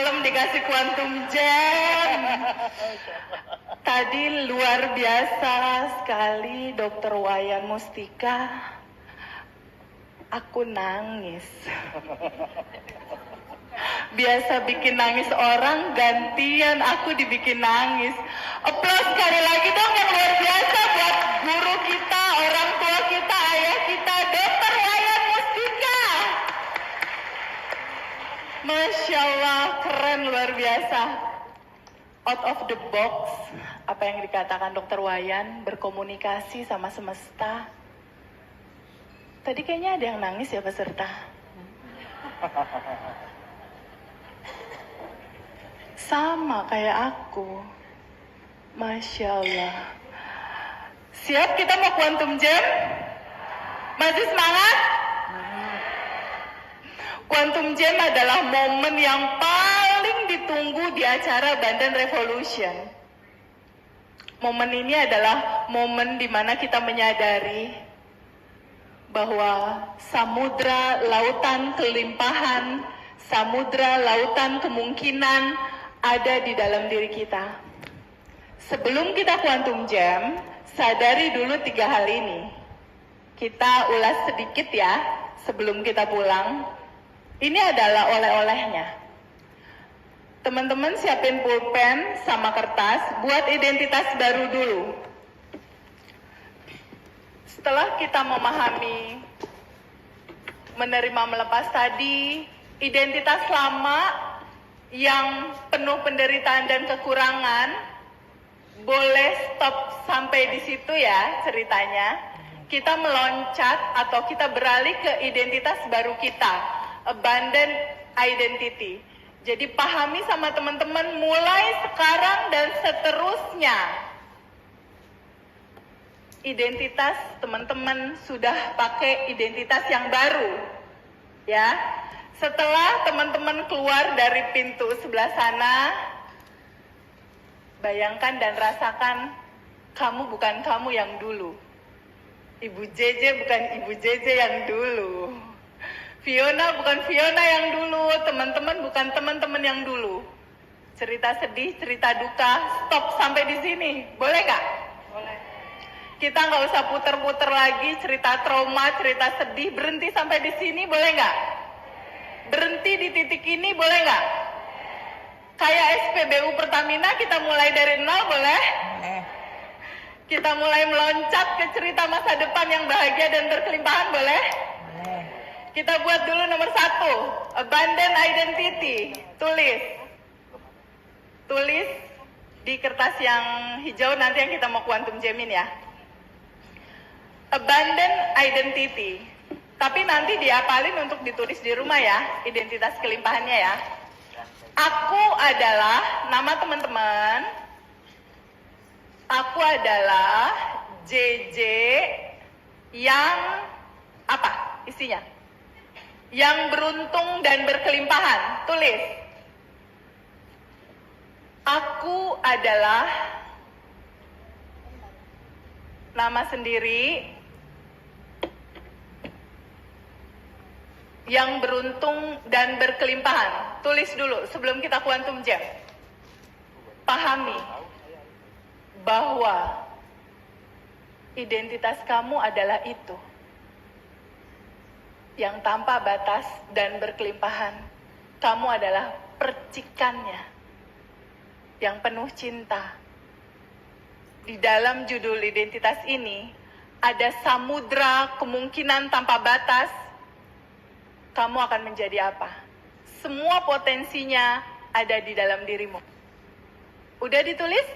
malam dikasih quantum jam. Tadi luar biasa sekali Dokter Wayan Mustika. Aku nangis. Biasa bikin nangis orang, gantian aku dibikin nangis. Aplaus sekali lagi dong yang luar biasa buat guru kita, orang tua kita, ayah kita, Dokter Wayan Mustika. Masya Allah, keren, luar biasa. Out of the box, apa yang dikatakan Dokter Wayan, berkomunikasi sama semesta. Tadi kayaknya ada yang nangis ya peserta. Sama kayak aku. Masya Allah. Siap kita mau quantum jam? Masih semangat? Quantum jam adalah momen yang paling ditunggu di acara Bandan Revolution. Momen ini adalah momen di mana kita menyadari bahwa samudra lautan kelimpahan, samudra lautan kemungkinan ada di dalam diri kita. Sebelum kita quantum jam, sadari dulu 3 hal ini. Kita ulas sedikit ya, sebelum kita pulang. Ini adalah oleh-olehnya. Teman-teman siapin pulpen sama kertas, buat identitas baru dulu. Setelah kita memahami, menerima, melepas tadi, identitas lama yang penuh penderitaan dan kekurangan, boleh stop sampai di situ ya ceritanya. Kita meloncat atau kita beralih ke identitas baru kita, abundant identity. Jadi pahami sama teman-teman mulai sekarang dan seterusnya. Identitas teman-teman sudah pakai identitas yang baru. Ya. Setelah teman-teman keluar dari pintu sebelah sana, bayangkan dan rasakan kamu bukan kamu yang dulu. Ibu JJ bukan Ibu JJ yang dulu. Fiona bukan Fiona yang dulu. Teman-teman bukan teman-teman yang dulu. Cerita sedih, cerita duka, stop sampai di sini. Boleh nggak? Boleh. Kita nggak usah puter-puter lagi cerita trauma, cerita sedih. Berhenti sampai di sini, boleh nggak? Berhenti di titik ini, boleh nggak? Kayak SPBU Pertamina, kita mulai dari nol, boleh? Kita mulai meloncat ke cerita masa depan yang bahagia dan berkelimpahan, boleh? Boleh. Kita buat dulu nomor 1, abundant identity. Tulis di kertas yang hijau nanti yang kita mau quantum jamin ya. Abundant identity. Tapi nanti diapalin untuk ditulis di rumah ya, identitas kelimpahannya ya. Aku adalah, nama teman-teman, aku adalah JJ yang apa isinya? Yang beruntung dan berkelimpahan. Tulis. Aku adalah nama sendiri yang beruntung dan berkelimpahan. Tulis dulu sebelum kita quantum jam. Pahami bahwa identitas kamu adalah itu. Yang tanpa batas dan berkelimpahan. Kamu adalah percikannya. Yang penuh cinta. Di dalam judul identitas ini, ada samudra kemungkinan tanpa batas. Kamu akan menjadi apa? Semua potensinya ada di dalam dirimu. Udah ditulis?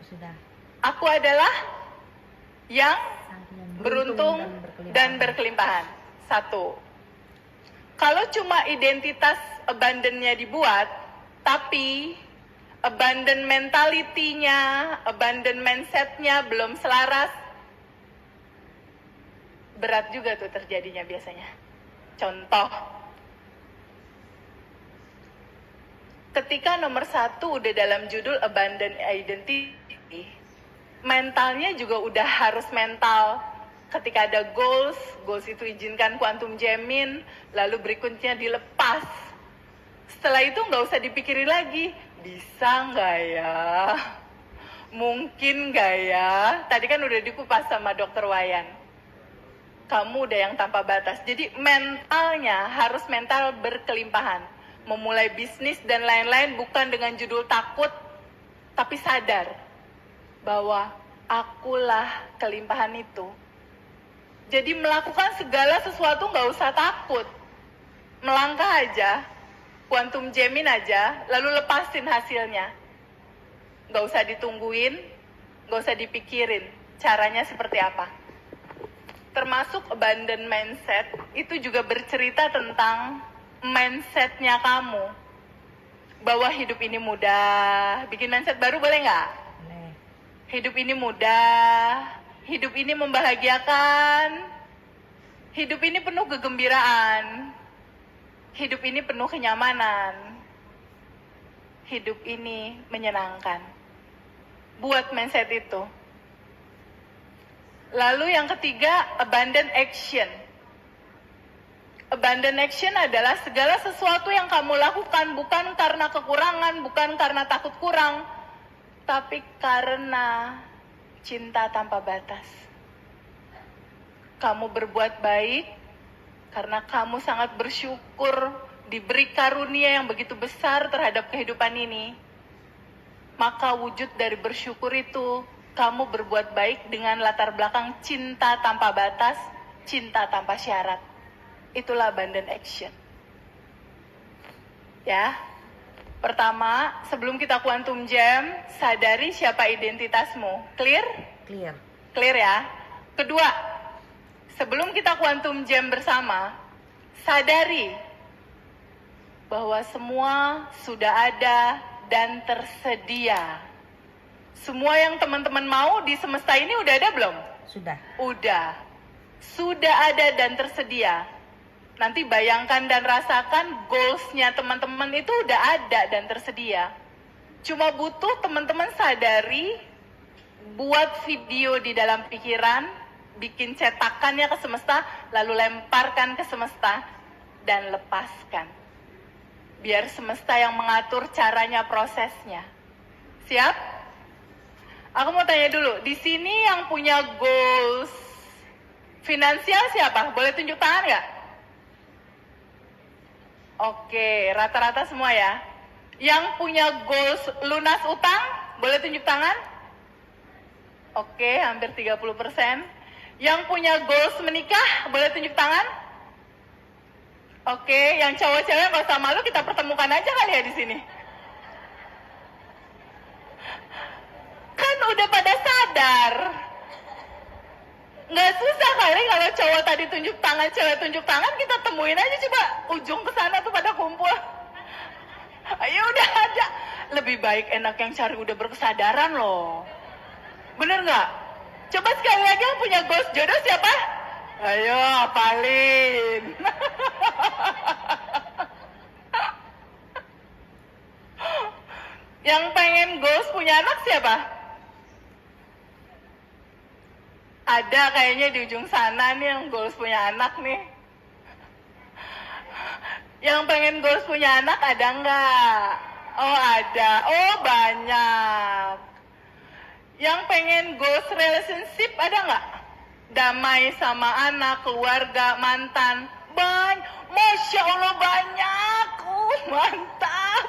Sudah. Aku adalah yang beruntung dan berkelimpahan. 1. Kalau cuma identitas abundant-nya dibuat, tapi abundant mentality-nya, abundant mindset-nya belum selaras, berat juga tuh terjadinya biasanya. Contoh, ketika nomor 1 udah dalam judul abundant identity, mentalnya juga udah harus mental. Ketika ada goals itu izinkan quantum jamin, lalu berikutnya dilepas. Setelah itu nggak usah dipikirin lagi, bisa nggak ya? Mungkin nggak ya? Tadi kan udah dikupas sama dokter Wayan. Kamu udah yang tanpa batas. Jadi mentalnya harus mental berkelimpahan. Memulai bisnis dan lain-lain bukan dengan judul takut, tapi sadar bahwa akulah kelimpahan itu. Jadi melakukan segala sesuatu nggak usah takut. Melangkah aja, quantum jamin aja, lalu lepasin hasilnya. Nggak usah ditungguin, nggak usah dipikirin caranya seperti apa. Termasuk abundant mindset, itu juga bercerita tentang mindsetnya kamu. Bahwa hidup ini mudah. Bikin mindset baru boleh nggak? Hidup ini mudah, hidup ini membahagiakan, hidup ini penuh kegembiraan, hidup ini penuh kenyamanan, hidup ini menyenangkan. Buat mindset itu. Lalu yang ketiga, abundant action. Abundant action adalah segala sesuatu yang kamu lakukan bukan karena kekurangan, bukan karena takut kurang, tapi karena cinta tanpa batas. Kamu berbuat baik karena kamu sangat bersyukur diberi karunia yang begitu besar terhadap kehidupan ini. Maka wujud dari bersyukur itu, kamu berbuat baik dengan latar belakang cinta tanpa batas, cinta tanpa syarat. Itulah abundant action. Ya. Pertama, sebelum kita quantum jam, sadari siapa identitasmu. Clear? Clear. Clear ya. Kedua, sebelum kita quantum jam bersama, sadari bahwa semua sudah ada dan tersedia. Semua yang teman-teman mau di semesta ini udah ada belum? Sudah. Udah. Sudah ada dan tersedia. Nanti bayangkan dan rasakan goals-nya teman-teman itu udah ada dan tersedia. Cuma butuh teman-teman sadari, buat video di dalam pikiran, bikin cetakannya ke semesta, lalu lemparkan ke semesta, dan lepaskan. Biar semesta yang mengatur caranya, prosesnya. Siap? Aku mau tanya dulu, di sini yang punya goals finansial siapa? Boleh tunjuk tangan nggak? Oke, rata-rata semua ya. Yang punya goals lunas utang, boleh tunjuk tangan? Oke, hampir 30%. Yang punya goals menikah, boleh tunjuk tangan? Oke, yang cowok-cewek nggak usah malu, kita pertemukan aja kali ya di sini. Kan udah pada sadar. Nggak susah kali kalau cowok tadi tunjuk tangan, cewek tunjuk tangan, kita temuin aja coba ujung ke sana tuh pada kumpul. Ayo udah ada. Lebih baik enak yang cari udah berkesadaran loh. Bener nggak? Coba sekali lagi yang punya goals jodoh siapa? Ayo apalin. Yang pengen goals punya anak siapa? Ada kayaknya di ujung sana nih yang goals punya anak nih. Yang pengen goals punya anak ada nggak? Oh ada, oh banyak. Yang pengen goals relationship ada nggak? Damai sama anak, keluarga, mantan. Masya Allah banyak. Mantap.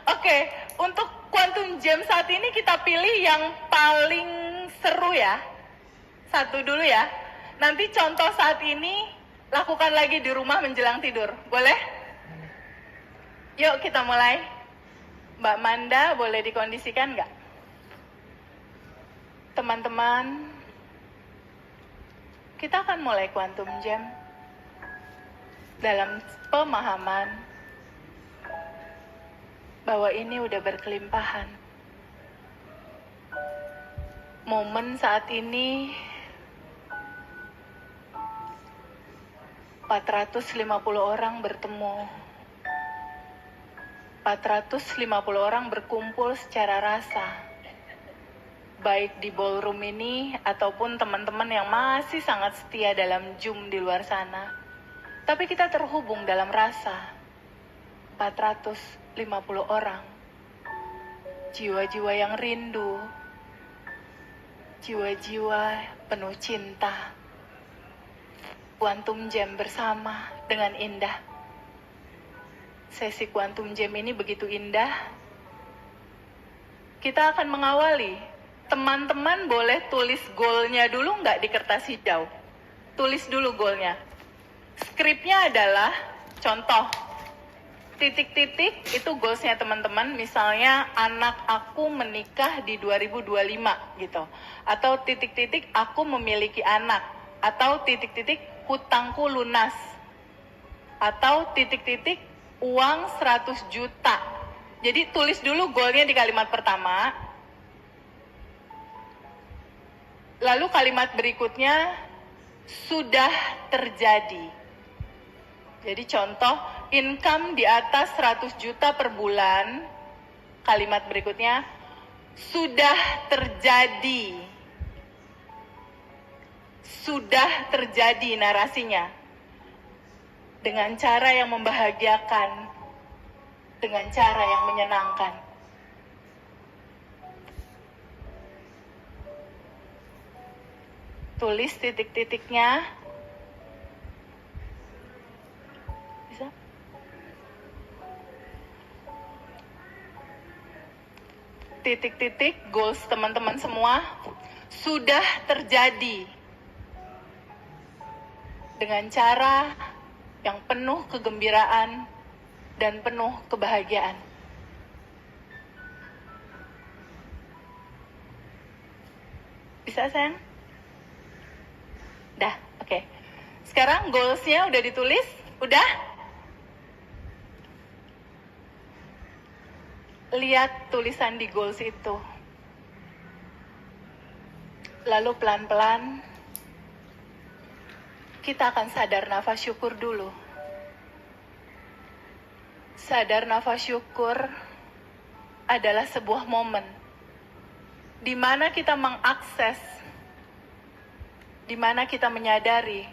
Oke, untuk quantum jam saat ini kita pilih yang paling seru ya. Satu dulu ya. Nanti contoh saat ini lakukan lagi di rumah menjelang tidur. Boleh? Yuk kita mulai. Mbak Manda boleh dikondisikan nggak? Teman-teman, kita akan mulai quantum jam dalam pemahaman bahwa ini udah berkelimpahan. Momen saat ini 450 orang bertemu. 450 orang berkumpul secara rasa. Baik di ballroom ini ataupun teman-teman yang masih sangat setia dalam Zoom di luar sana. Tapi kita terhubung dalam rasa. 450 orang. Jiwa-jiwa yang rindu, jiwa-jiwa penuh cinta. Quantum Jam bersama dengan indah. Sesi Quantum Jam ini begitu indah. Kita akan mengawali. Teman-teman boleh tulis goalnya dulu nggak di kertas hijau? Tulis dulu goalnya. Skripnya adalah, contoh, titik-titik itu goalsnya teman-teman. Misalnya anak aku menikah di 2025 gitu. Atau titik-titik aku memiliki anak. Atau titik-titik hutangku lunas. Atau titik-titik uang 100 juta. Jadi tulis dulu goalnya di kalimat pertama. Lalu kalimat berikutnya, sudah terjadi. Jadi contoh, income di atas 100 juta per bulan. Kalimat berikutnya, sudah terjadi. Sudah terjadi narasinya. Dengan cara yang membahagiakan. Dengan cara yang menyenangkan. Tulis titik-titiknya. Bisa? Titik-titik goals teman-teman semua sudah terjadi. Dengan cara yang penuh kegembiraan dan penuh kebahagiaan. Bisa, sayang? Dah, oke. Sekarang goals-nya udah ditulis? Udah? Lihat tulisan di goals itu. Lalu pelan-pelan kita akan sadar nafas syukur dulu. Sadar nafas syukur adalah sebuah momen di mana kita mengakses, di mana kita menyadari,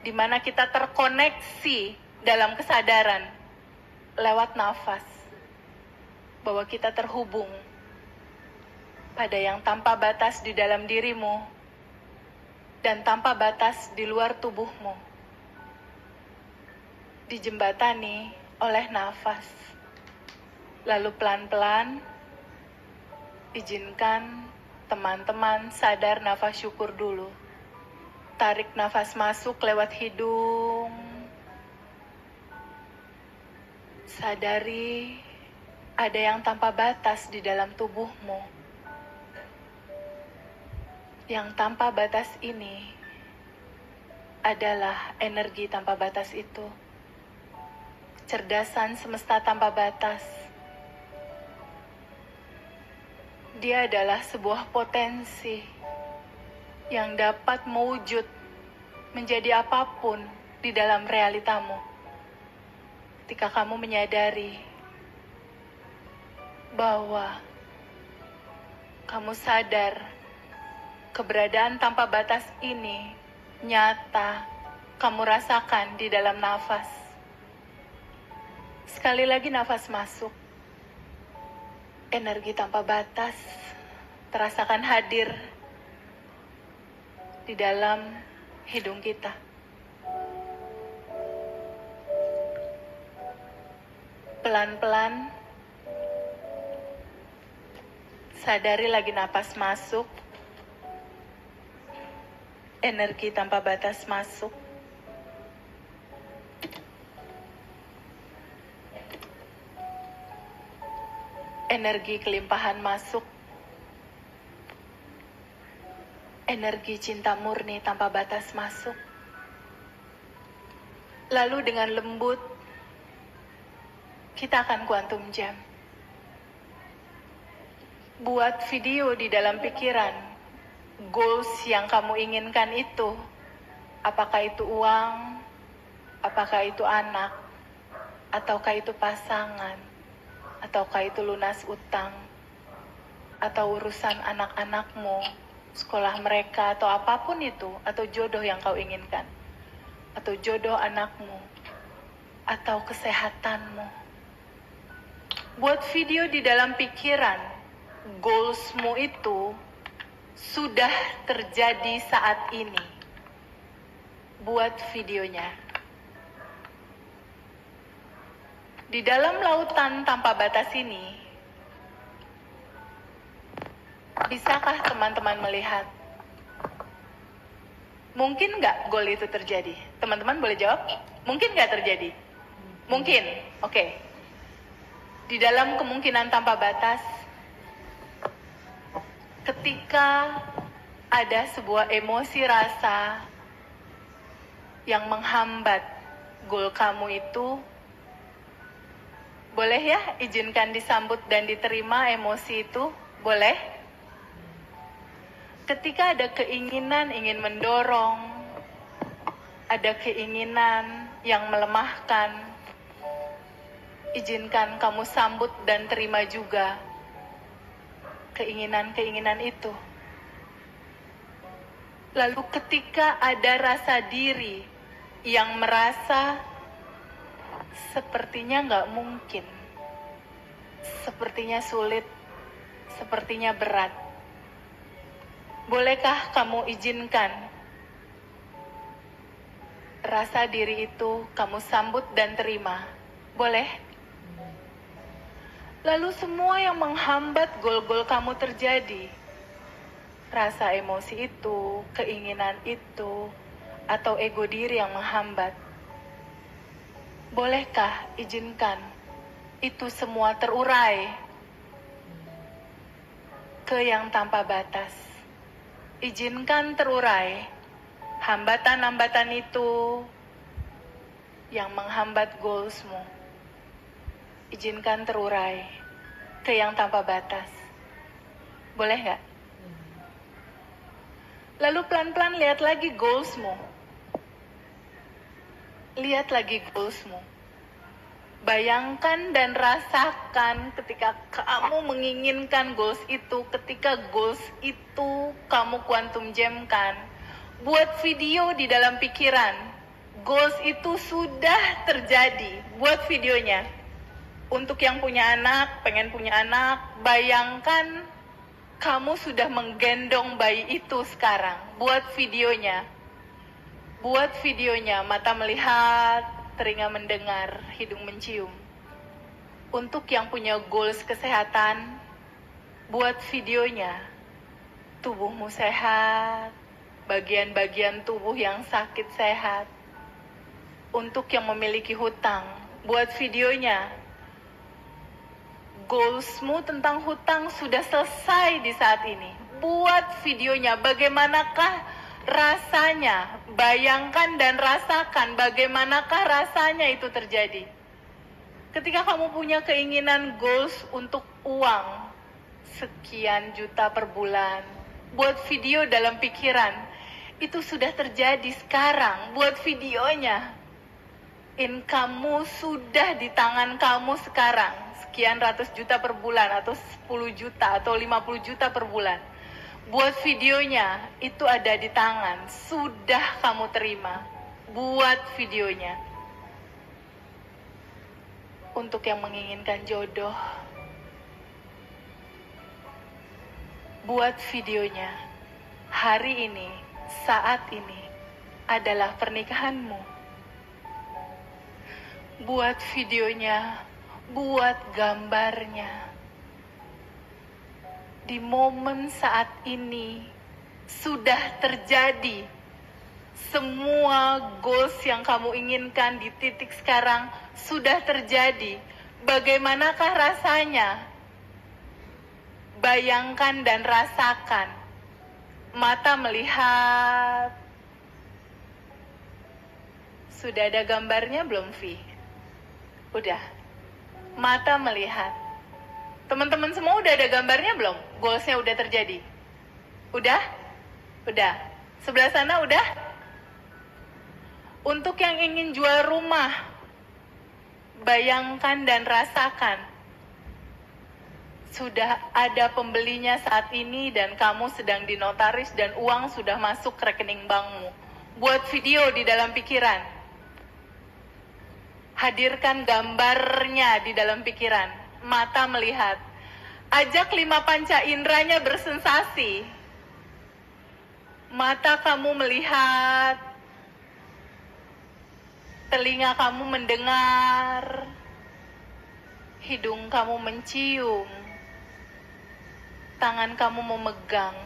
di mana kita terkoneksi dalam kesadaran lewat nafas, bahwa kita terhubung pada yang tanpa batas di dalam dirimu dan tanpa batas di luar tubuhmu, dijembatani oleh nafas. Lalu pelan-pelan izinkan teman-teman sadar nafas syukur dulu. Tarik nafas masuk lewat hidung. Sadari ada yang tanpa batas di dalam tubuhmu. Yang tanpa batas ini adalah energi tanpa batas itu. Kecerdasan semesta tanpa batas. Dia adalah sebuah potensi yang dapat mewujud menjadi apapun di dalam realitamu. Ketika kamu menyadari bahwa kamu sadar keberadaan tanpa batas ini nyata kamu rasakan di dalam nafas. Sekali lagi nafas masuk. Energi tanpa batas terasakan hadir di dalam hidung kita. Pelan-pelan sadari lagi napas masuk. Energi tanpa batas masuk. Energi kelimpahan masuk. Energi cinta murni tanpa batas masuk. Lalu dengan lembut, kita akan quantum jam. Buat video di dalam pikiran, goals yang kamu inginkan itu. Apakah itu uang, apakah itu anak, ataukah itu pasangan, ataukah itu lunas utang, atau urusan anak-anakmu, sekolah mereka, atau apapun itu, atau jodoh yang kau inginkan, atau jodoh anakmu, atau kesehatanmu. Buat video di dalam pikiran, goalsmu itu sudah terjadi saat ini. Buat videonya. Di dalam lautan tanpa batas ini, bisakah teman-teman melihat? Mungkin nggak goal itu terjadi? Teman-teman boleh jawab? Mungkin nggak terjadi? Mungkin, oke. Di dalam kemungkinan tanpa batas, ketika ada sebuah emosi rasa yang menghambat goal kamu itu, boleh ya izinkan disambut dan diterima emosi itu? Boleh? Ketika ada keinginan ingin mendorong, ada keinginan yang melemahkan, izinkan kamu sambut dan terima juga keinginan-keinginan itu. Lalu ketika ada rasa diri yang merasa sepertinya nggak mungkin, sepertinya sulit, sepertinya berat, bolehkah kamu izinkan rasa diri itu kamu sambut dan terima? Boleh? Lalu semua yang menghambat goal-goal kamu terjadi, rasa emosi itu, keinginan itu, atau ego diri yang menghambat, bolehkah izinkan itu semua terurai ke yang tanpa batas? Izinkan terurai hambatan-hambatan itu yang menghambat goalsmu. Izinkan terurai ke yang tanpa batas. Boleh nggak? Lalu pelan-pelan lihat lagi goalsmu. Lihat lagi goalsmu. Bayangkan dan rasakan ketika kamu menginginkan goals itu, ketika goals itu kamu quantum jamkan. Buat video di dalam pikiran. Goals itu sudah terjadi. Buat videonya. Untuk yang punya anak, pengen punya anak, bayangkan kamu sudah menggendong bayi itu sekarang. Buat videonya. Buat videonya, mata melihat, telinga mendengar, hidung mencium. Untuk yang punya goals kesehatan, buat videonya. Tubuhmu sehat, bagian-bagian tubuh yang sakit sehat. Untuk yang memiliki hutang, buat videonya. Goalsmu tentang hutang sudah selesai di saat ini. Buat videonya, bagaimanakah rasanya? Bayangkan dan rasakan bagaimanakah rasanya itu terjadi. Ketika kamu punya keinginan goals untuk uang sekian juta per bulan, buat video dalam pikiran, itu sudah terjadi sekarang. Buat videonya, income-mu sudah di tangan kamu sekarang. Sekian ratus juta per bulan, atau 10 juta, atau 50 juta per bulan. Buat videonya, itu ada di tangan. Sudah kamu terima. Buat videonya. Untuk yang menginginkan jodoh, buat videonya. Hari ini, saat ini, adalah pernikahanmu. Buat videonya. Buat gambarnya. Di momen saat ini sudah terjadi. Semua goals yang kamu inginkan di titik sekarang sudah terjadi. Bagaimanakah rasanya? Bayangkan dan rasakan. Mata melihat. Sudah ada gambarnya belum, Vi? Udah. Mata melihat. Teman-teman semua udah ada gambarnya belum? Goalsnya udah terjadi? Udah? Udah. Sebelah sana udah? Untuk yang ingin jual rumah, bayangkan dan rasakan. Sudah ada pembelinya saat ini dan kamu sedang dinotaris dan uang sudah masuk ke rekening bankmu. Buat video di dalam pikiran. Hadirkan gambarnya di dalam pikiran. Mata melihat. Ajak 5 panca inderanya bersensasi. Mata kamu melihat. Telinga kamu mendengar. Hidung kamu mencium. Tangan kamu memegang.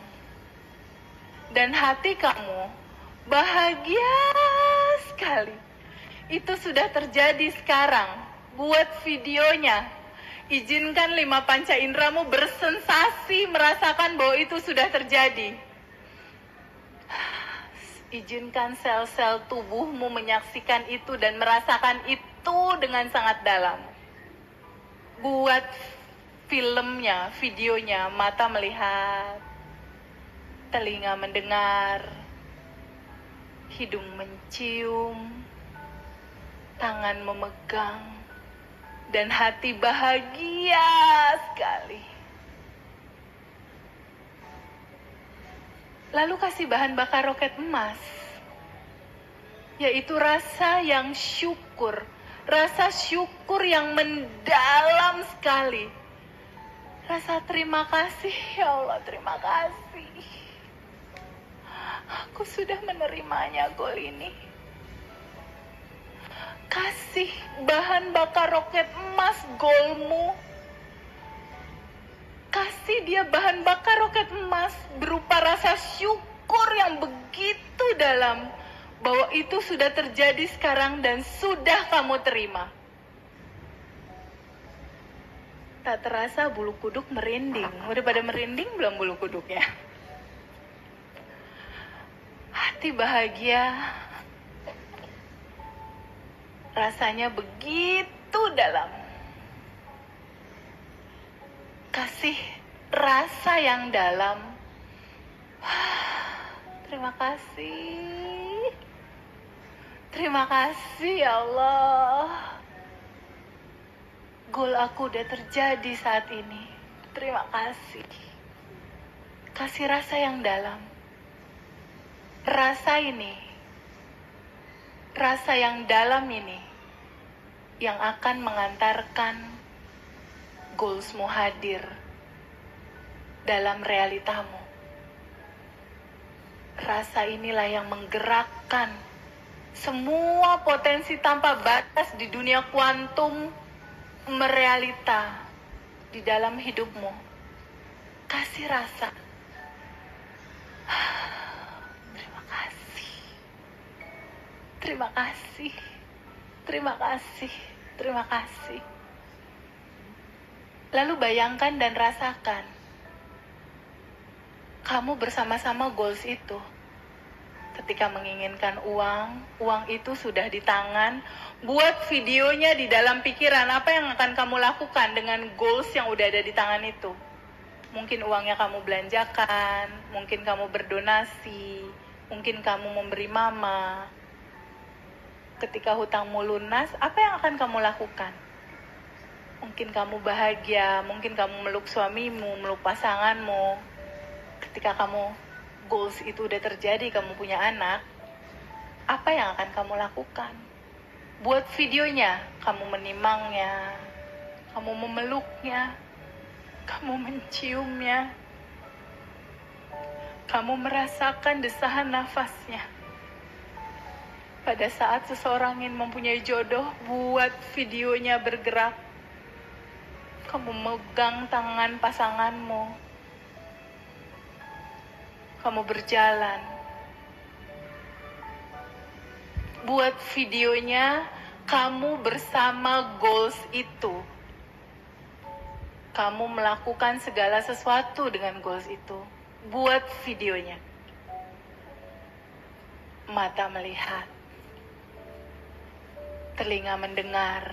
Dan hati kamu bahagia sekali. Itu sudah terjadi sekarang. Buat videonya. Izinkan 5 panca inderamu bersensasi merasakan bahwa itu sudah terjadi. Izinkan sel-sel tubuhmu menyaksikan itu dan merasakan itu dengan sangat dalam. Buat filmnya, videonya, mata melihat, telinga mendengar, hidung mencium, tangan memegang, dan hati bahagia sekali. Lalu kasih bahan bakar roket emas, yaitu rasa yang syukur, rasa syukur yang mendalam sekali. Rasa terima kasih, ya Allah, terima kasih. Aku sudah menerimanya gol ini. Kasih bahan bakar roket emas golmu. Kasih dia bahan bakar roket emas berupa rasa syukur yang begitu dalam bahwa itu sudah terjadi sekarang dan sudah kamu terima. Tak terasa bulu kuduk merinding. Udah pada merinding belum bulu kuduknya? Hati bahagia. Rasanya begitu dalam. Kasih rasa yang dalam. Terima kasih. Terima kasih ya Allah. Gol aku udah terjadi saat ini. Terima kasih. Kasih rasa yang dalam. Rasa ini. Rasa yang dalam ini yang akan mengantarkan goalsmu hadir dalam realitamu. Rasa inilah yang menggerakkan semua potensi tanpa batas di dunia kuantum merealita di dalam hidupmu. Kasih rasa. Terima kasih, terima kasih, terima kasih. Lalu bayangkan dan rasakan, kamu bersama-sama goals itu. Ketika menginginkan uang itu sudah di tangan. Buat videonya di dalam pikiran, apa yang akan kamu lakukan dengan goals yang udah ada di tangan itu. Mungkin uangnya kamu belanjakan, mungkin kamu berdonasi, mungkin kamu memberi mama. Ketika hutangmu lunas, apa yang akan kamu lakukan? Mungkin kamu bahagia, mungkin kamu meluk suamimu, meluk pasanganmu. Ketika kamu goals itu udah terjadi, kamu punya anak, apa yang akan kamu lakukan? Buat videonya, kamu menimangnya, kamu memeluknya, kamu menciumnya, kamu merasakan desahan nafasnya. Pada saat seseorang ingin mempunyai jodoh, buat videonya bergerak. Kamu megang tangan pasanganmu. Kamu berjalan. Buat videonya, kamu bersama goals itu. Kamu melakukan segala sesuatu dengan goals itu. Buat videonya. Mata melihat. Telinga mendengar,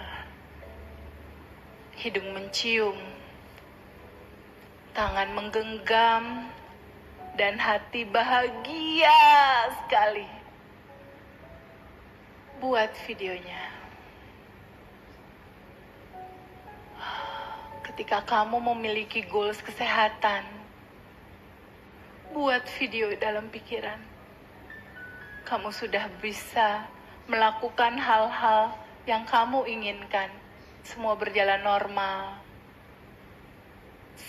hidung mencium, tangan menggenggam, dan hati bahagia sekali. Buat videonya. Ketika kamu memiliki goals kesehatan, buat video dalam pikiran. Kamu sudah bisa melakukan hal-hal yang kamu inginkan. Semua berjalan normal,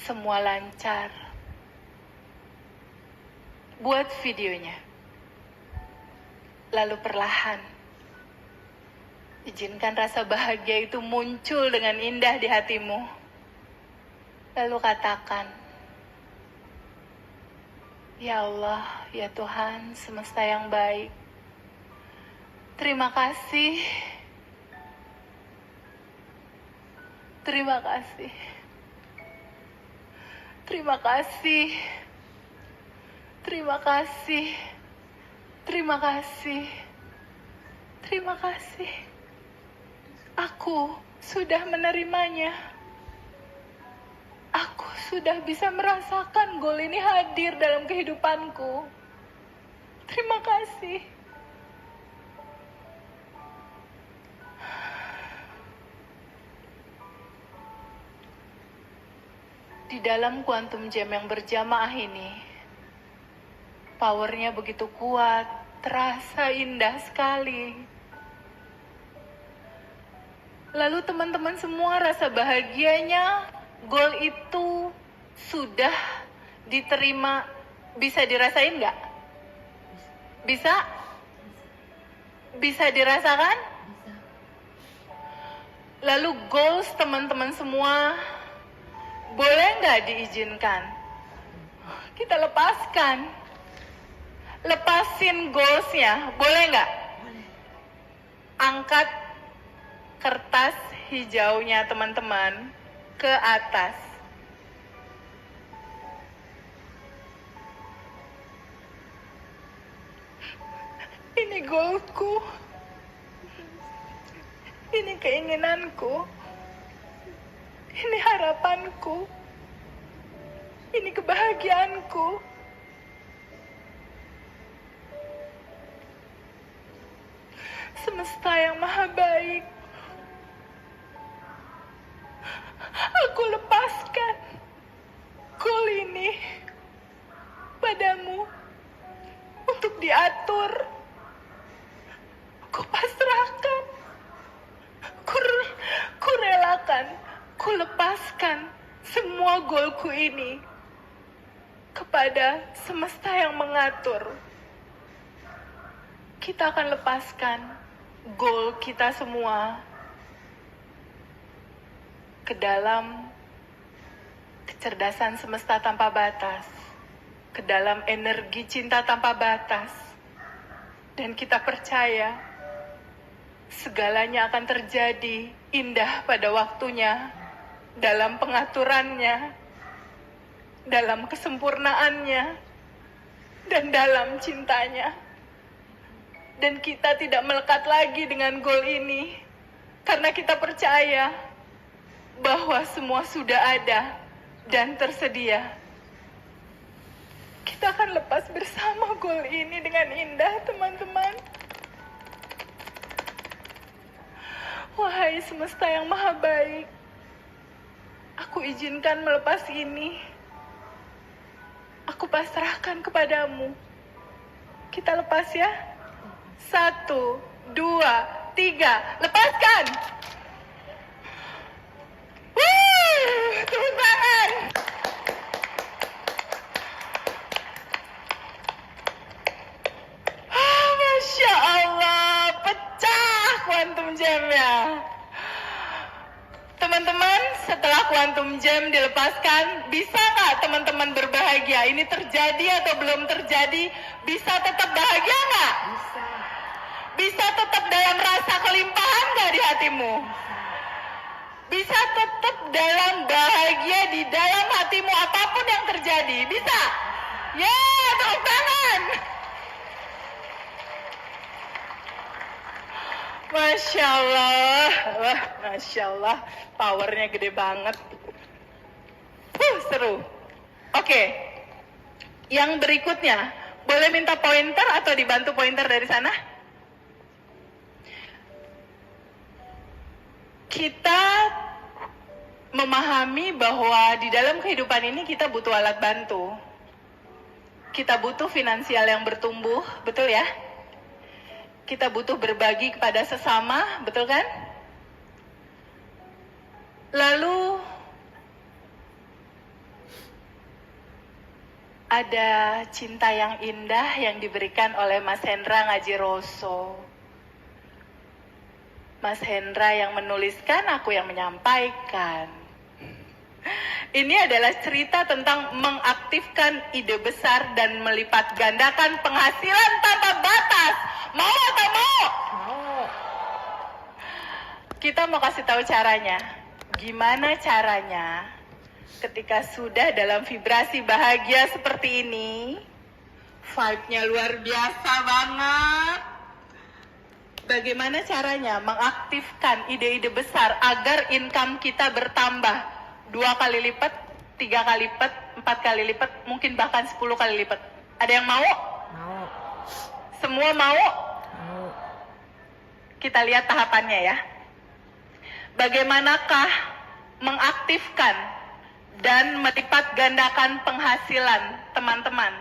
semua lancar. Buat videonya, lalu perlahan izinkan rasa bahagia itu muncul dengan indah di hatimu. Lalu katakan, ya Allah, ya Tuhan semesta yang baik, terima kasih. Terima kasih. Terima kasih. Terima kasih. Terima kasih. Terima kasih. Aku sudah menerimanya. Aku sudah bisa merasakan goal ini hadir dalam kehidupanku. Terima kasih. Di dalam quantum jam yang berjamaah ini, powernya begitu kuat, terasa indah sekali. Lalu teman-teman semua rasa bahagianya, goal itu sudah diterima, bisa dirasain nggak? Bisa? Bisa dirasakan? Lalu goals teman-teman semua, boleh nggak diizinkan? Kita lepaskan. Lepasin goalsnya, boleh nggak? Angkat kertas hijaunya teman-teman ke atas. Ini goalku. Ini keinginanku. Ini harapanku. Ini kebahagiaanku. Semesta yang maha baik, aku lepaskan goal ini padamu untuk diatur. Ku pasrahkan, ku relakan, ku lepaskan semua goalku ini kepada semesta yang mengatur. Kita akan lepaskan goal kita semua ke dalam kecerdasan semesta tanpa batas, ke dalam energi cinta tanpa batas. Dan kita percaya segalanya akan terjadi indah pada waktunya, dalam pengaturannya, dalam kesempurnaannya, dan dalam cintanya. Dan kita tidak melekat lagi dengan goal ini, karena kita percaya bahwa semua sudah ada dan tersedia. Kita akan lepas bersama goal ini dengan indah, teman-teman. Wahai semesta yang maha baik, aku izinkan melepas ini. Aku pasrahkan kepadamu. Kita lepas ya. 1, 2, 3, lepaskan! Tepuk tangan! Masya Allah, pecah quantum jam-nya. Teman-teman, setelah quantum jam dilepaskan, bisa nggak teman-teman berbahagia? Ini terjadi atau belum terjadi? Bisa tetap bahagia nggak? Bisa. Bisa tetap dalam rasa kelimpahan nggak di hatimu? Bisa tetap dalam bahagia di dalam hatimu apapun yang terjadi? Bisa? Ya, tepuk tangan! Masya Allah, wah, Masya Allah, powernya gede banget. Seru. Oke, yang berikutnya, boleh minta pointer atau dibantu pointer dari sana? Kita memahami bahwa di dalam kehidupan ini kita butuh alat bantu. Kita butuh finansial yang bertumbuh, betul ya? Kita butuh berbagi kepada sesama, betul kan? Lalu ada cinta yang indah yang diberikan oleh Mas Hendra Ngajiroso. Mas Hendra yang menuliskan, aku yang menyampaikan. Ini adalah cerita tentang mengaktifkan ide besar dan melipat gandakan penghasilan tanpa batas. Mau atau mau? Mau. Kita mau kasih tahu caranya. Gimana caranya ketika sudah dalam vibrasi bahagia seperti ini, vibe-nya luar biasa banget. Bagaimana caranya mengaktifkan ide-ide besar agar income kita bertambah 2 kali lipat, 3 kali lipat, 4 kali lipat, mungkin bahkan 10 kali lipat. Ada yang mau? Mau. Semua mau? Mau. Kita lihat tahapannya ya. Bagaimanakah mengaktifkan dan melipat gandakan penghasilan teman-teman?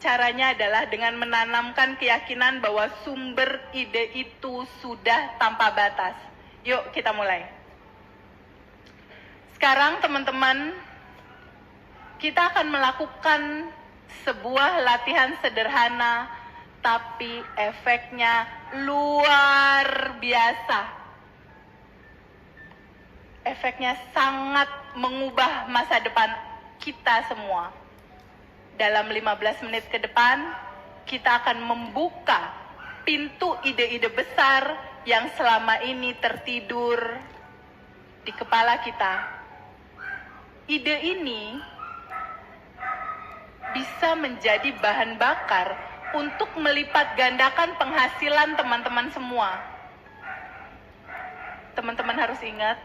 Caranya adalah dengan menanamkan keyakinan bahwa sumber ide itu sudah tanpa batas. Yuk kita mulai. Sekarang teman-teman, kita akan melakukan sebuah latihan sederhana, tapi efeknya luar biasa. Efeknya sangat mengubah masa depan kita semua. Dalam 15 menit ke depan, kita akan membuka pintu ide-ide besar yang selama ini tertidur di kepala kita. Ide ini bisa menjadi bahan bakar untuk melipat gandakan penghasilan teman-teman semua. Teman-teman harus ingat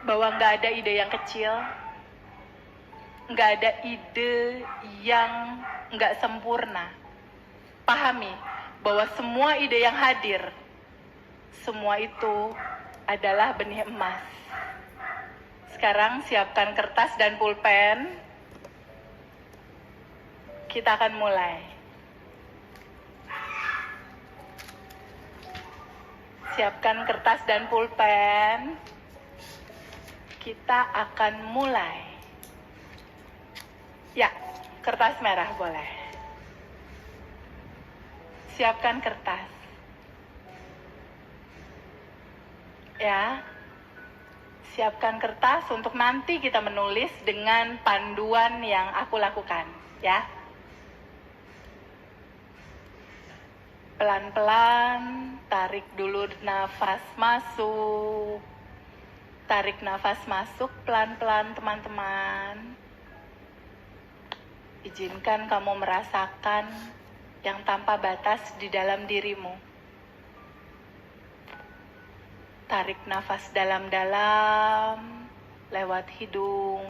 bahwa nggak ada ide yang kecil, nggak ada ide yang nggak sempurna. Pahami bahwa semua ide yang hadir, semua itu adalah benih emas. Sekarang siapkan kertas dan pulpen. Kita akan mulai. Siapkan kertas dan pulpen. Kita akan mulai. Ya, kertas merah boleh. Siapkan kertas. Ya. Siapkan kertas untuk nanti kita menulis dengan panduan yang aku lakukan, ya. Pelan-pelan, tarik dulu nafas masuk. Tarik nafas masuk pelan-pelan teman-teman. Izinkan kamu merasakan yang tanpa batas di dalam dirimu. Tarik nafas dalam-dalam lewat hidung.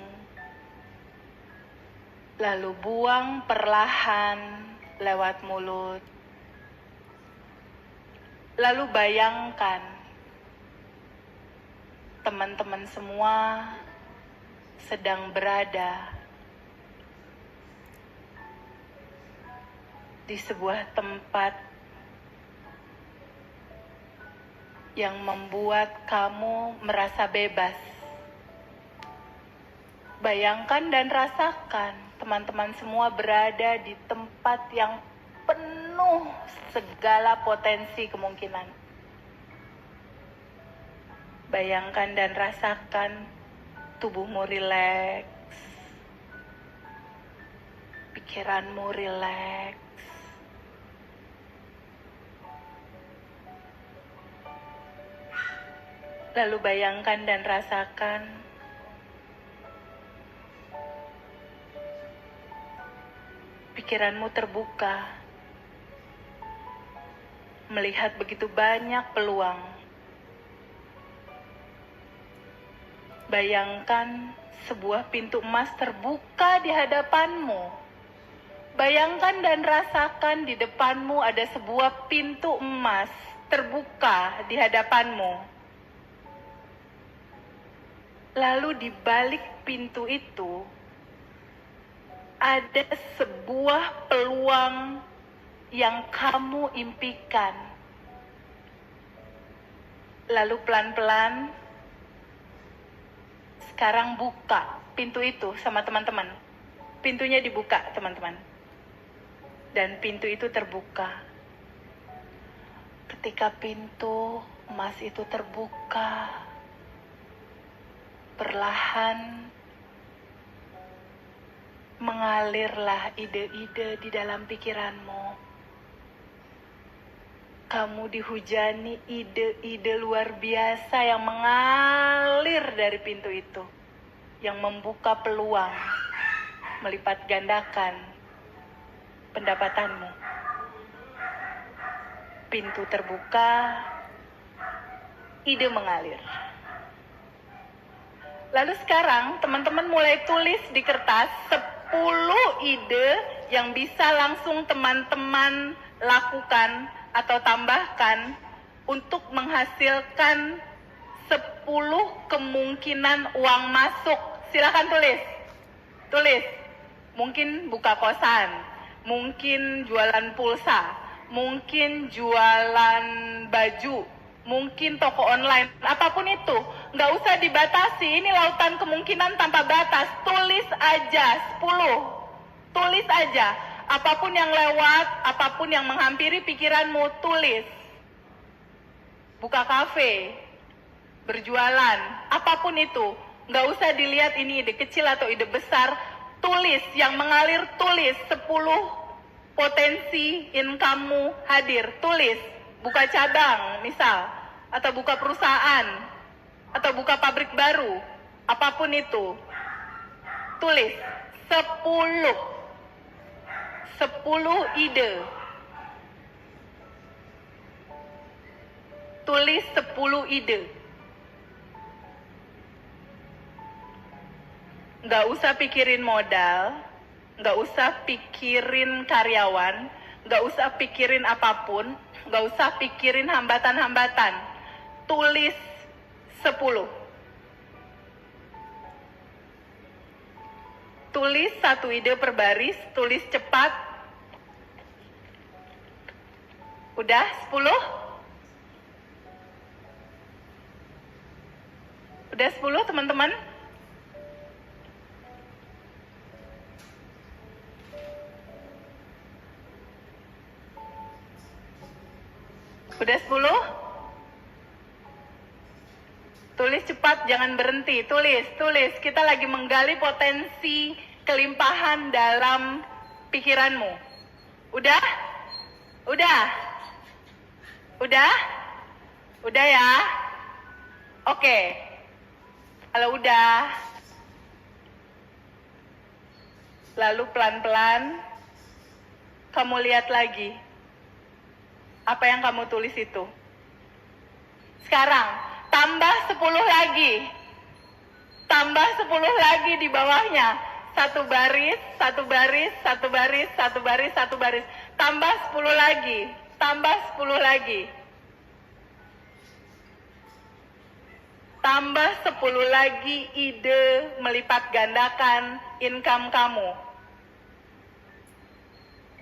Lalu buang perlahan lewat mulut. Lalu bayangkan teman-teman semua sedang berada di sebuah tempat yang membuat kamu merasa bebas. Bayangkan dan rasakan teman-teman semua berada di tempat yang penuh segala potensi kemungkinan. Bayangkan dan rasakan tubuhmu rileks, pikiranmu rileks. Lalu bayangkan dan rasakan pikiranmu terbuka, melihat begitu banyak peluang. Bayangkan sebuah pintu emas terbuka di hadapanmu. Bayangkan dan rasakan di depanmu ada sebuah pintu emas terbuka di hadapanmu. Lalu di balik pintu itu ada sebuah peluang yang kamu impikan. Lalu pelan-pelan sekarang buka pintu itu sama teman-teman. Pintunya dibuka, teman-teman. Dan pintu itu terbuka. Ketika pintu emas itu terbuka, perlahan mengalirlah ide-ide di dalam pikiranmu. Kamu dihujani ide-ide luar biasa yang mengalir dari pintu itu, yang membuka peluang, melipat gandakan pendapatanmu. Pintu terbuka, ide mengalir. Lalu sekarang teman-teman mulai tulis di kertas 10 ide yang bisa langsung teman-teman lakukan atau tambahkan untuk menghasilkan 10 kemungkinan uang masuk. Silakan tulis. Tulis. Mungkin buka kosan, mungkin jualan pulsa, mungkin jualan baju, mungkin toko online, apapun itu. Nggak usah dibatasi, ini lautan kemungkinan tanpa batas. Tulis aja 10. Tulis aja. Apapun yang lewat, apapun yang menghampiri pikiranmu, tulis. Buka kafe, berjualan, apapun itu. Nggak usah dilihat ini ide kecil atau ide besar. Tulis, yang mengalir tulis. 10 potensi income-mu hadir. Tulis, buka cabang misal, atau buka perusahaan, atau buka pabrik baru. Apapun itu. Tulis, 10 ide. Tulis 10 ide. Nggak usah pikirin modal, nggak usah pikirin karyawan, nggak usah pikirin apapun, nggak usah pikirin hambatan-hambatan. Tulis 10. Tulis 1 ide per baris, tulis cepat. Udah 10? Udah 10 teman-teman? Udah 10? Tulis cepat, jangan berhenti. Tulis. Kita lagi menggali potensi kelimpahan dalam pikiranmu. Udah? Udah ya? Oke. Kalau udah, lalu pelan-pelan kamu lihat lagi apa yang kamu tulis itu. Sekarang tambah 10 lagi. Tambah 10 lagi di bawahnya. Satu baris. Tambah 10 lagi. Tambah 10 lagi. Tambah 10 lagi ide melipat gandakan income kamu.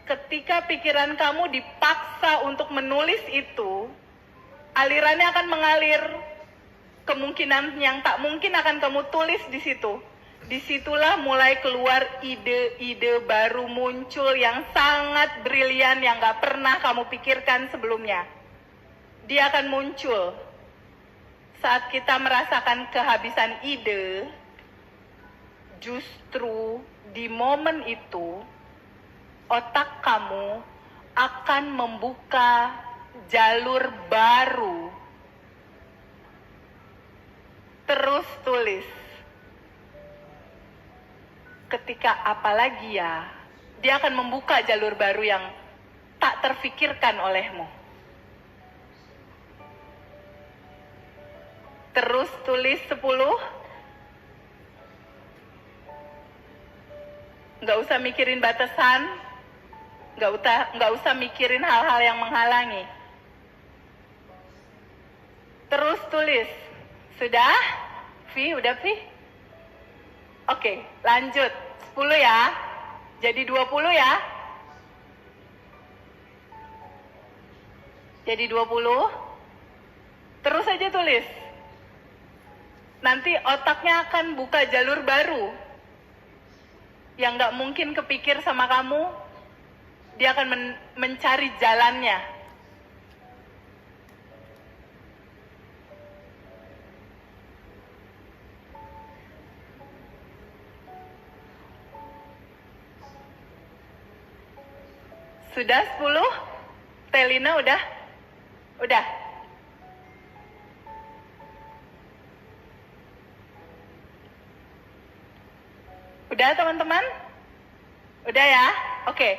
Ketika pikiran kamu dipaksa untuk menulis itu, alirannya akan mengalir. Kemungkinan yang tak mungkin akan kamu tulis di situ. Disitulah mulai keluar ide-ide baru muncul yang sangat brilian yang gak pernah kamu pikirkan sebelumnya. Dia akan muncul saat kita merasakan kehabisan ide. Justru di momen itu otak kamu akan membuka jalur baru. Terus tulis. Ketika apalagi ya, dia akan membuka jalur baru yang tak terfikirkan olehmu. Terus tulis 10. Nggak usah mikirin batasan, nggak usah mikirin hal-hal yang menghalangi. Terus tulis. Sudah? Vi, udah Vi? Oke, lanjut. 10 ya. Jadi 20 ya. Jadi 20. Terus aja tulis. Nanti otaknya akan buka jalur baru yang nggak mungkin kepikir sama kamu. Dia akan mencari jalannya. Sudah 10? Telina udah? Udah? Udah teman-teman? Udah ya? Oke.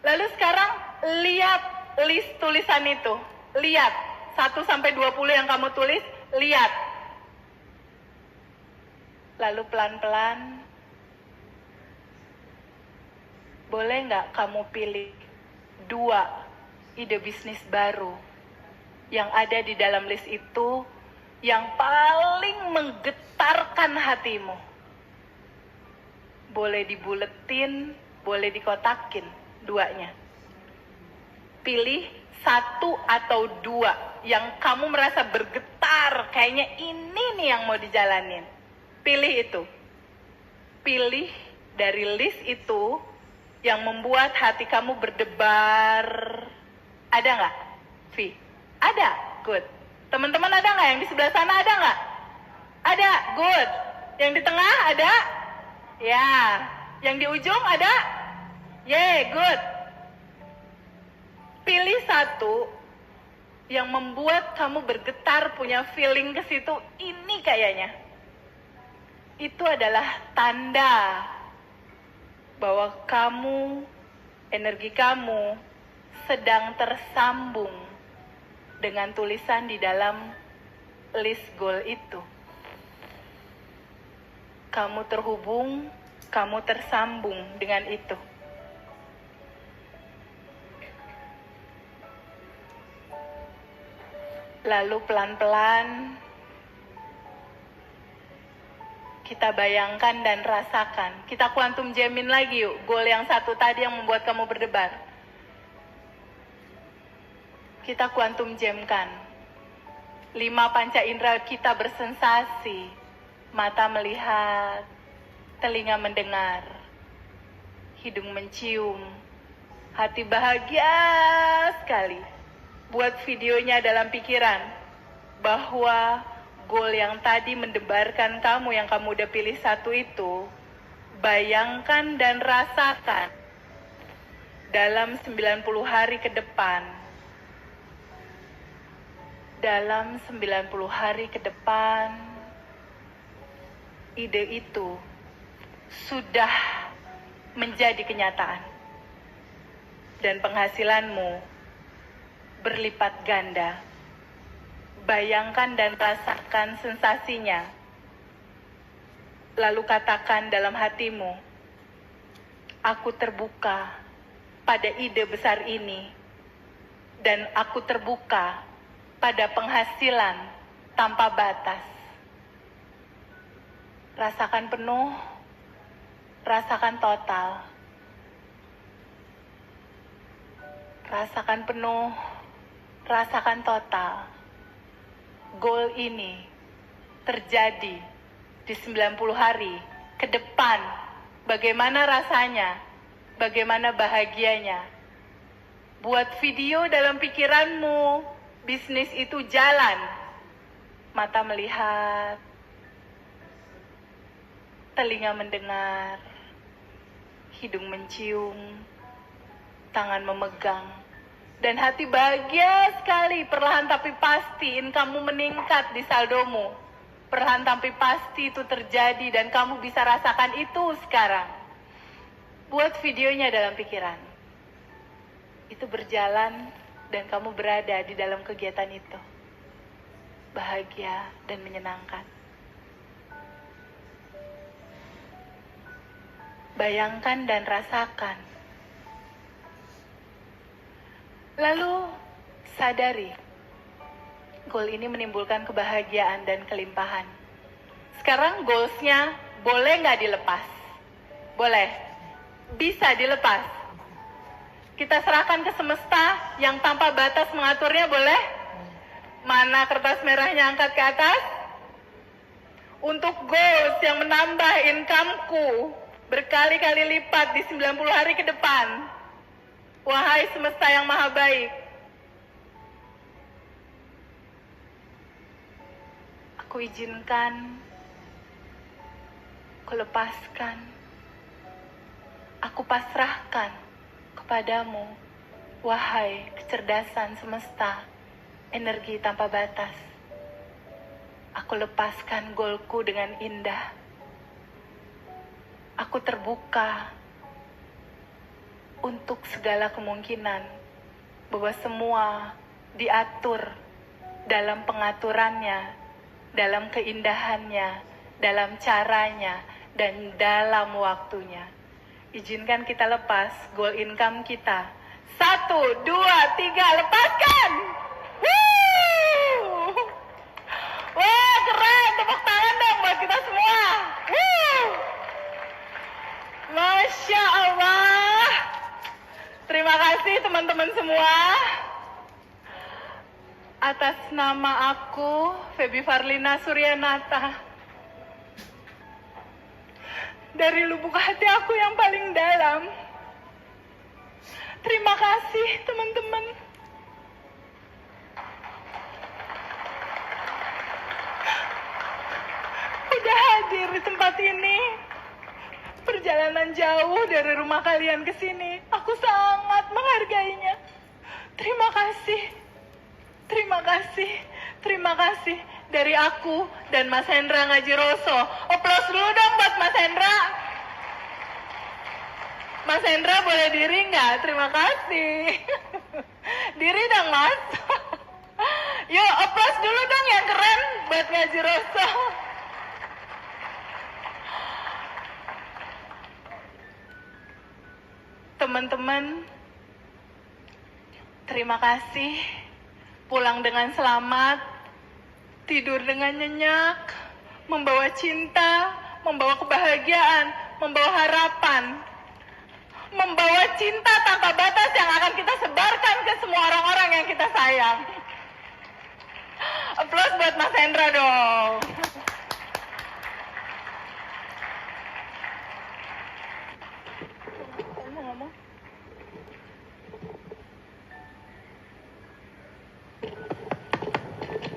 Lalu sekarang lihat list tulisan itu. Lihat. 1-20 yang kamu tulis, lihat. Lalu pelan-pelan, boleh nggak kamu pilih 2 ide bisnis baru yang ada di dalam list itu yang paling menggetarkan hatimu? Boleh dibuletin, boleh dikotakin 2-nya. Pilih 1 atau 2 yang kamu merasa bergetar, kayaknya ini nih yang mau dijalanin. Pilih itu. Pilih dari list itu yang membuat hati kamu berdebar. Ada nggak, Vi? Ada? Good. Teman-teman ada nggak? Yang di sebelah sana ada nggak? Ada? Good. Yang di tengah ada? Ya. Yang di ujung ada? Yeay, good. Pilih 1 yang membuat kamu bergetar, punya feeling ke situ, ini kayaknya. Itu adalah tanda bahwa kamu, energi kamu sedang tersambung dengan tulisan di dalam list goal itu. Kamu terhubung, kamu tersambung dengan itu. Lalu pelan-pelan kita bayangkan dan rasakan. Kita quantum jamin lagi yuk. Goal yang 1 tadi yang membuat kamu berdebar. Kita quantum jamkan. 5 panca indera kita bersensasi. Mata melihat, telinga mendengar, hidung mencium, hati bahagia sekali. Buat videonya dalam pikiran bahwa goal yang tadi mendebarkan kamu, yang kamu udah pilih 1 itu, bayangkan dan rasakan dalam 90 hari ke depan. Dalam 90 hari ke depan, ide itu sudah menjadi kenyataan. Dan penghasilanmu berlipat ganda. Bayangkan dan rasakan sensasinya. Lalu katakan dalam hatimu, aku terbuka pada ide besar ini. Dan aku terbuka pada penghasilan tanpa batas. Rasakan penuh, rasakan total. Rasakan penuh, rasakan total. Goal ini terjadi di 90 hari ke depan. Bagaimana rasanya? Bagaimana bahagianya? Buat video dalam pikiranmu. Bisnis itu jalan. Mata melihat, telinga mendengar, hidung mencium, tangan memegang, dan hati bahagia sekali. Perlahan tapi pasti kamu meningkat di saldomu. Perlahan tapi pasti itu terjadi dan kamu bisa rasakan itu sekarang. Buat videonya dalam pikiran. Itu berjalan dan kamu berada di dalam kegiatan itu. Bahagia dan menyenangkan. Bayangkan dan rasakan. Lalu sadari, goal ini menimbulkan kebahagiaan dan kelimpahan. Sekarang goalsnya boleh nggak dilepas? Boleh. Bisa dilepas. Kita serahkan ke semesta yang tanpa batas mengaturnya, boleh? Mana kertas merahnya, angkat ke atas. Untuk goals yang menambah income-ku berkali-kali lipat di 90 hari ke depan. Wahai semesta yang maha baik, aku izinkan, aku lepaskan, aku pasrahkan kepadamu, wahai kecerdasan semesta, energi tanpa batas. Aku lepaskan goalku dengan indah. Aku terbuka untuk segala kemungkinan bahwa semua diatur dalam pengaturannya, dalam keindahannya, dalam caranya, dan dalam waktunya. Izinkan kita lepas goal income kita. 1, 2, 3, lepaskan! Woo! Wah, keren! Tepuk tangan dong buat kita semua! Woo! Masya Allah! Terima kasih teman-teman semua. Atas nama aku, Febi Farlina Suryanata, dari lubuk hati aku yang paling dalam, terima kasih teman-teman. Udah hadir di tempat ini. Perjalanan jauh dari rumah kalian ke sini, aku sangat menghargainya. Terima kasih. Terima kasih. Terima kasih dari aku dan Mas Hendra Ngajiroso. Aplaus dulu dong buat Mas Hendra. Mas Hendra boleh diri nggak? Terima kasih. Diri dong Mas. Yuk aplaus dulu dong yang keren buat Ngajiroso. Teman-teman, terima kasih. Pulang dengan selamat, tidur dengan nyenyak, membawa cinta, membawa kebahagiaan, membawa harapan, membawa cinta tanpa batas yang akan kita sebarkan ke semua orang-orang yang kita sayang. Aplaus buat Mas Hendra dong.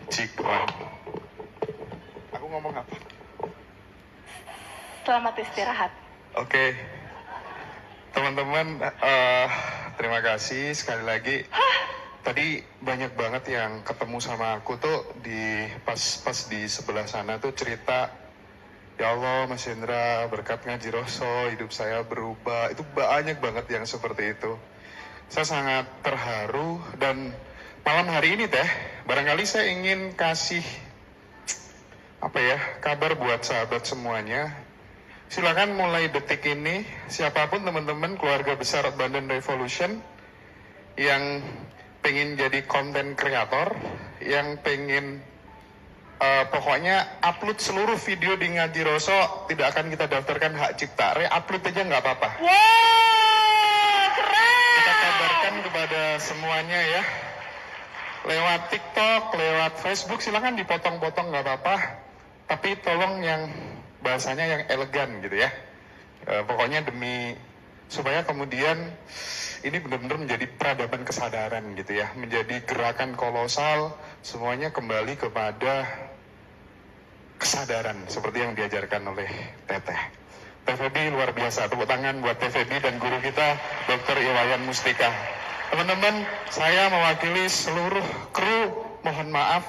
Cikwan. Aku ngomong apa? Selamat istirahat. Oke. Teman-teman, terima kasih sekali lagi. Tadi banyak banget yang ketemu sama aku tuh di pas di sebelah sana tuh cerita, ya Allah Mas Hendra berkat Ngajiroso hidup saya berubah. Itu banyak banget yang seperti itu. Saya sangat terharu dan malam hari ini teh, barangkali saya ingin kasih kabar buat sahabat semuanya. Silakan mulai detik ini, siapapun teman-teman keluarga besar Abundant Revolution yang pengen jadi konten kreator, yang pengen pokoknya upload seluruh video di Ngajiroso, tidak akan kita daftarkan hak cipta, re-upload aja nggak apa-apa. Wow, keren! Kita kabarkan kepada semuanya ya. Lewat TikTok, lewat Facebook, silakan dipotong-potong nggak apa-apa. Tapi tolong yang bahasanya yang elegan gitu ya. Pokoknya demi supaya kemudian ini benar-benar menjadi peradaban kesadaran gitu ya. Menjadi gerakan kolosal, semuanya kembali kepada kesadaran seperti yang diajarkan oleh Teteh. Teh Febi luar biasa. Tepuk tangan buat Teh Febi dan guru kita Dr. Iwayan Mustika. Teman-teman, saya mewakili seluruh kru, mohon maaf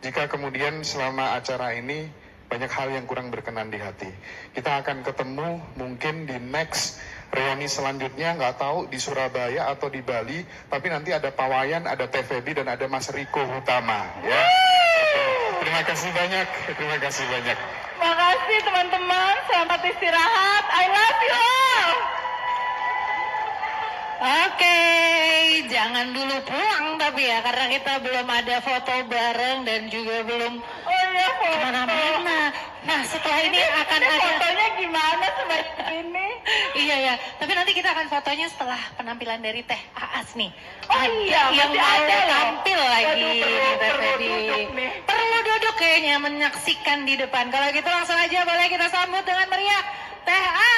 jika kemudian selama acara ini banyak hal yang kurang berkenan di hati. Kita akan ketemu mungkin di next reuni selanjutnya, nggak tahu di Surabaya atau di Bali, tapi nanti ada Pawayan, ada Teh Febi, dan ada Mas Riko Hutama. Ya. Terima kasih banyak, terima kasih banyak. Makasih teman-teman, selamat istirahat. I love you all. Oke, jangan dulu pulang tapi ya, karena kita belum ada foto bareng dan juga belum ya foto. Kemana-mana. Nah, setelah ini akan Ini ada. fotonya gimana sebanyak ini? Iya ya, tapi nanti kita akan fotonya setelah penampilan dari Teh Aas nih. Oh iya, yang masih mau ada loh. tampil lagi Waduh, nih, Teh perlu Feby. duduk nih. Perlu duduk kayaknya menyaksikan di depan. Kalau gitu langsung aja boleh kita sambut dengan meriah Teh Aas.